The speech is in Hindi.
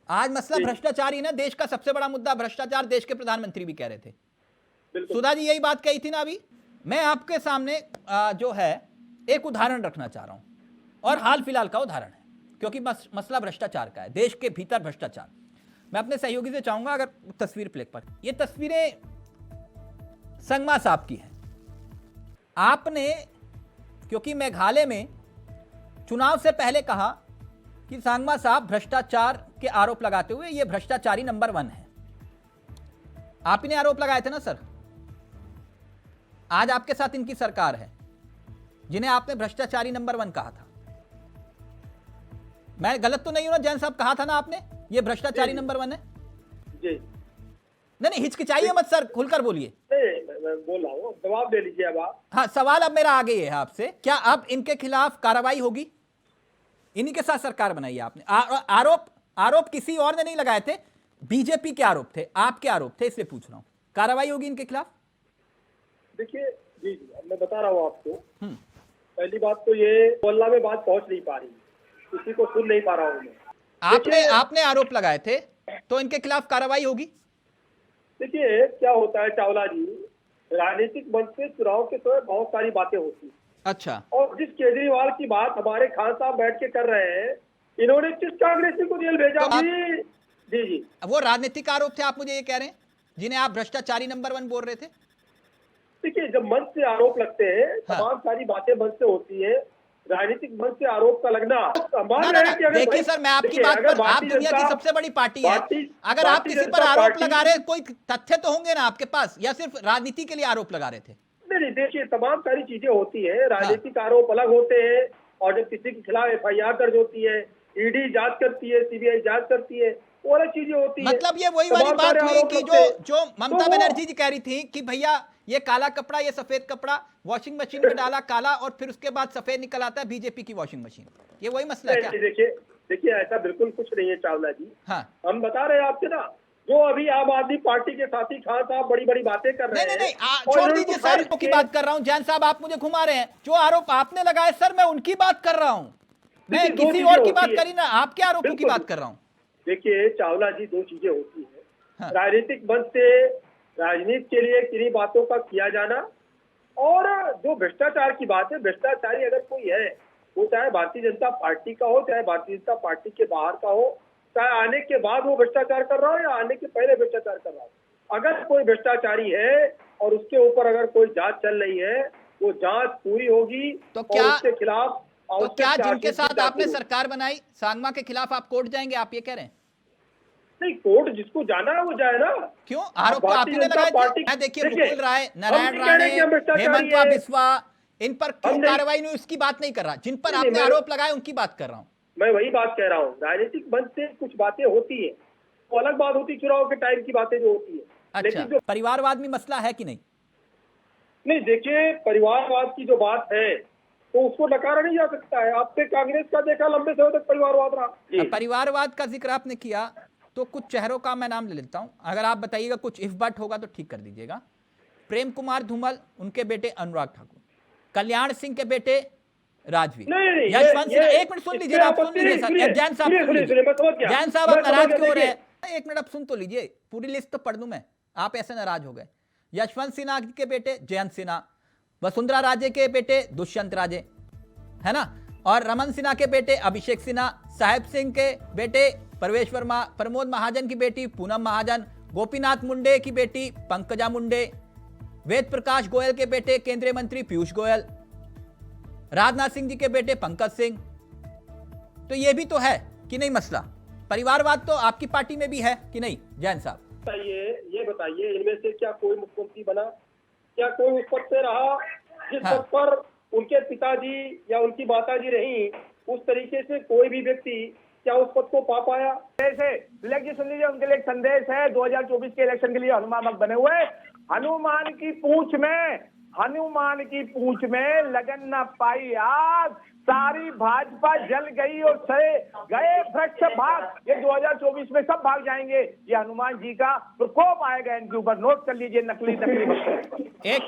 आज मसला भ्रष्टाचार ही ना, देश का सबसे बड़ा मुद्दा भ्रष्टाचार, देश के प्रधानमंत्री भी कह रहे थे। सुधा जी यही बात कही थी ना अभी। मैं आपके सामने जो है एक उदाहरण रखना चाह रहा हूं, और हाल फिलहाल का उदाहरण है, क्योंकि मसला भ्रष्टाचार का है, देश के भीतर भ्रष्टाचार। मैं अपने सहयोगी से चाहूंगा अगर तस्वीर प्ले पर, ये तस्वीरें संगमा साहब की हैं। आपने क्योंकि मेघालय में चुनाव से पहले कहा कि संगमा साहब भ्रष्टाचार के आरोप लगाते हुए ये भ्रष्टाचारी नंबर 1 है। आप ही ने आरोप लगाए थे ना सर। आज आपके साथ इनकी सरकार है जिन्हें आपने भ्रष्टाचारी नंबर 1 कहा था। मैं गलत तो नहीं हूं ना जैन साहब, कहा था ना आपने ये भ्रष्टाचारी नंबर 1 है जी। नहीं हिचकिचाइए मत सर, खुलकर बोलिए। मैं बोल रहा हूँ, जवाब दे लीजिए अब आप। हाँ, सवाल अब मेरा आगे है आपसे, क्या अब इनके खिलाफ कार्रवाई होगी? इन्हीं के साथ सरकार बनाई है आपने। आरोप किसी और ने नहीं लगाए थे, बीजेपी के आरोप थे, आपके आरोप थे, इसलिए पूछ रहा हूं कार्रवाई होगी इनके खिलाफ? देखिए जी, मैं बता रहा हूँ आपको। पहली बात तो ये मोहल्ला में बात पहुंच नहीं पा रही, किसी को सुन नहीं पा रहा हूँ मैं। आपने आरोप लगाए थे तो इनके खिलाफ कार्रवाई होगी? देखिए क्या होता है चावला जी, राजनीतिक मंच पे चुनाव के समय बहुत सारी बातें होती हैं। अच्छा, और जिस केजरीवाल की बात हमारे खान साहब बैठ के कर रहे हैं, इन्होंने किस कांग्रेसी को जेल भेजा? तो जी जी, वो राजनीतिक आरोप थे, आप मुझे ये कह रहे हैं, जिन्हें आप भ्रष्टाचारी नंबर 1 बोल रहे थे? देखिए जब मंच से आरोप लगते हैं, तमाम सारी बातें मंच से होती है। राजनीतिक मंच से आरोप का लगना देखिए सर, मैं आपकी बात पर, आप दुनिया की सबसे बड़ी पार्टी है, अगर आप किसी पर आरोप लगा रहे, कोई तथ्य तो होंगे ना आपके पास, या सिर्फ राजनीति के लिए आरोप लगा रहे थे? नहीं, देखिए तमाम सारी चीजें होती है। राजनीतिक आरोप अलग होते हैं, और जब किसी के खिलाफ FIR दर्ज होती है, ईडी जांच करती है, CBI जांच करती है, वो अलग चीजें होती है। मतलब ये वही वाली बात हुई कि जो ममता बनर्जी जी कह रही थी कि भैया ये काला कपड़ा, ये सफेद कपड़ा वॉशिंग मशीन में डाला काला, और फिर उसके बाद सफेद निकल आता है बीजेपी की वॉशिंग मशीन, ये वही मसला है क्या? देखिए ऐसा बिल्कुल कुछ नहीं है चावला जी। हाँ, हम बता रहे हैं आपसे ना, जो अभी आम आदमी पार्टी के साथी खान साहब बड़ी बड़ी बातें कर रहे हैं। नहीं, छोड़ दीजिए सर, आरोप की बात कर रहा हूं। जैन साहब आप मुझे घुमा रहे हैं, जो आरोप आपने लगाए सर मैं उनकी बात कर रहा हूं, मैं किसी और की बात करी ना, आपके आरोपों की बात कर रहा हूं। देखिए चावला जी, दो चीजें होती है। राजनीतिक मंच से राजनीति के लिए किन्हीं बातों का किया जाना, और जो भ्रष्टाचार की बात है, भ्रष्टाचारी अगर कोई है, वो चाहे भारतीय जनता पार्टी का हो, चाहे भारतीय जनता पार्टी के बाहर का हो, चाहे आने के बाद वो भ्रष्टाचार कर रहा हो या आने के पहले भ्रष्टाचार कर रहा हो, अगर कोई भ्रष्टाचारी है और उसके ऊपर अगर कोई जांच चल रही है, वो जांच पूरी होगी तो क्या उसके खिलाफ, तो क्या जिनके साथ आपने सरकार बनाई सांगमा के खिलाफ आप कोर्ट जाएंगे, आप ये कह रहे हैं? नहीं, कोर्ट जिसको जाना है वो जाए ना। क्यों आरोप तो आपने लगाए थे? देखिए मुकुल राय, नारायण राणे, हेमंत बिस्वा, इन पर क्यों कार्रवाई नहीं, उसकी बात नहीं कर रहा, जिन पर आपने आरोप लगाए उनकी बात कर रहा हूं। मैं वही बात कह रहा हूँ, राजनीतिक मंच से कुछ बातें होती है, तो अलग बात होती है चुनाव के टाइम की बातें जो होती है। अच्छा, जो परिवारवाद में मसला है कि नहीं? नहीं, देखिए परिवारवाद की जो बात है तो उसको नकारा नहीं जा सकता है। आपने कांग्रेस का देखा, लंबे समय तक परिवारवाद रहा। परिवारवाद का जिक्र आपने किया तो कुछ चेहरों का मैं नाम ले लेता हूं, अगर आप बताइएगा, कुछ इफ बट होगा तो ठीक कर दीजिएगा। प्रेम कुमार धूमल, उनके बेटे अनुराग ठाकुर, कल्याण सिंह के बेटे राजवीर, यशवंत सिन्हा। एक मिनट सुन लीजिए, आप सुन लीजिए सर, जैन साहब सुन लीजिए, जैन साहब आप नाराज क्यों हो रहे हैं? एक मिनट आप सुन तो लीजिए, पूरी लिस्ट तो पढ़ दूं मैं, आप ऐसे नाराज हो गए। यशवंत सिन्हा के बेटे जयंत सिन्हा, वसुंधरा राजे के बेटे दुष्यंत राजे, है ना, और रमन सिन्हा के बेटे अभिषेक सिन्हा, साहेब सिंह के बेटे परवेश वर्मा, प्रमोद महाजन की बेटी पूनम महाजन, गोपीनाथ मुंडे की बेटी पंकजा मुंडे, वेद प्रकाश गोयल के बेटे केंद्रीय मंत्री पीयूष गोयल, राजनाथ सिंह जी के बेटे पंकज सिंह। तो ये भी तो है कि नहीं मसला? परिवारवाद तो आपकी पार्टी में भी है कि नहीं जैन साहब? ये बताइए, इनमें से क्या कोई मुख्यमंत्री बना? क्या कोई उस पद पे रहा जिस पद पर उनके पिताजी या उनकी माताजी रही? उस तरीके से कोई भी व्यक्ति क्या उस पद को पा पाया? तिलक जी सुन लीजिए, उनके लिए एक संदेश है। 2024 के इलेक्शन के लिए हनुमान भक्त बने हुए, हनुमान की पूंछ में लगन न पाई आग, सारी भाजपा जल गई और सड़े गए वृक्ष भाग। ये 2024 में सब भाग जाएंगे, ये हनुमान जी का प्रकोप आएगा इनके ऊपर। नोट कर लीजिए, नकली